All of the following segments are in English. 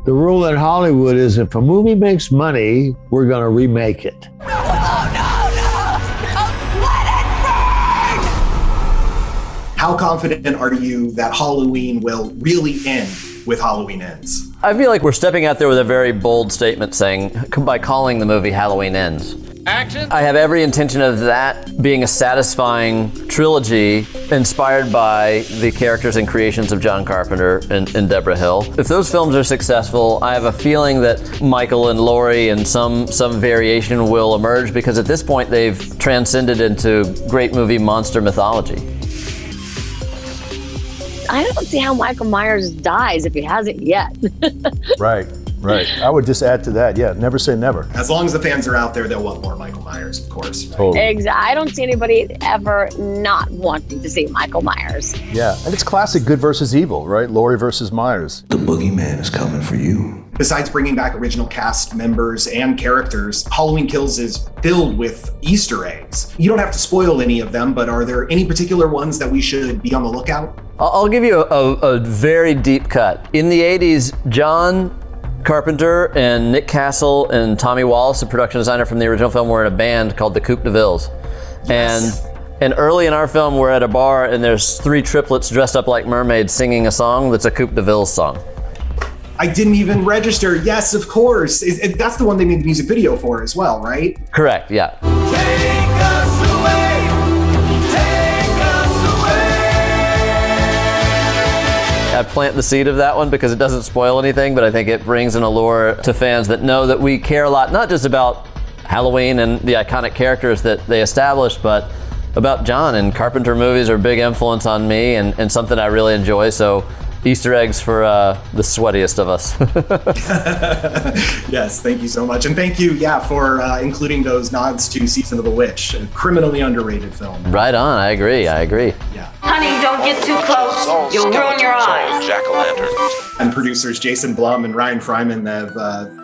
The rule in Hollywood is if a movie makes money, we're going to remake it. No, let it burn! How confident are you that Halloween will really end with Halloween Ends? I feel like we're stepping out there with a very bold statement saying, by calling the movie Halloween Ends. Action. I have every intention of that being a satisfying trilogy inspired by the characters and creations of John Carpenter and Deborah Hill. If those films are successful, I have a feeling that Michael and Laurie and some variation will emerge, because at this point they've transcended into great movie monster mythology. I don't see how Michael Myers dies if he hasn't yet. Right. I would just add to that, yeah, never say never. As long as the fans are out there, they'll want more Michael Myers, of course. Right? Totally. Exactly. I don't see anybody ever not wanting to see Michael Myers. Yeah, and it's classic good versus evil, right? Laurie versus Myers. The boogeyman is coming for you. Besides bringing back original cast members and characters, Halloween Kills is filled with Easter eggs. You don't have to spoil any of them, but are there any particular ones that we should be on the lookout? I'll give you a very deep cut. In the 80s, John Carpenter and Nick Castle and Tommy Wallace, the production designer from the original film, were in a band called the Coupe de Villes. Yes. And early in our film, we're at a bar and there's three triplets dressed up like mermaids singing a song that's a Coupe de Villes song. I didn't even register. Yes, of course. That's the one they made the music video for as well, right? Correct, yeah. Take us away! Take us away! I plant the seed of that one because it doesn't spoil anything, but I think it brings an allure to fans that know that we care a lot, not just about Halloween and the iconic characters that they established, but about John. And Carpenter movies are a big influence on me and something I really enjoy. So Easter eggs for the sweatiest of us. Yes, thank you so much. And thank you, for including those nods to Season of the Witch, a criminally underrated film. Right on, I agree. Yeah. Honey, don't get too close. You'll ruin your eyes. Jack-o'-lanterns. And producers Jason Blum and Ryan Fryman have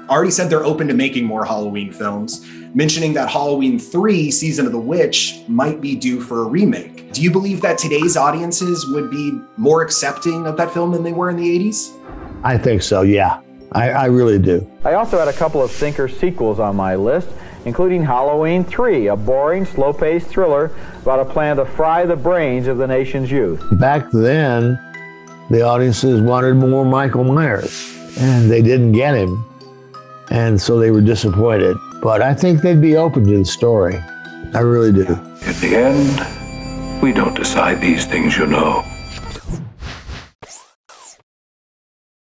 already said they're open to making more Halloween films, mentioning that Halloween 3, Season of the Witch, might be due for a remake. Do you believe that today's audiences would be more accepting of that film than they were in the 80s? I think so, yeah. I really do. I also had a couple of stinker sequels on my list, including Halloween 3, a boring, slow-paced thriller about a plan to fry the brains of the nation's youth. Back then, the audiences wanted more Michael Myers, and they didn't get him, and so they were disappointed. But I think they'd be open to the story. I really do. At the end, we don't decide these things, you know.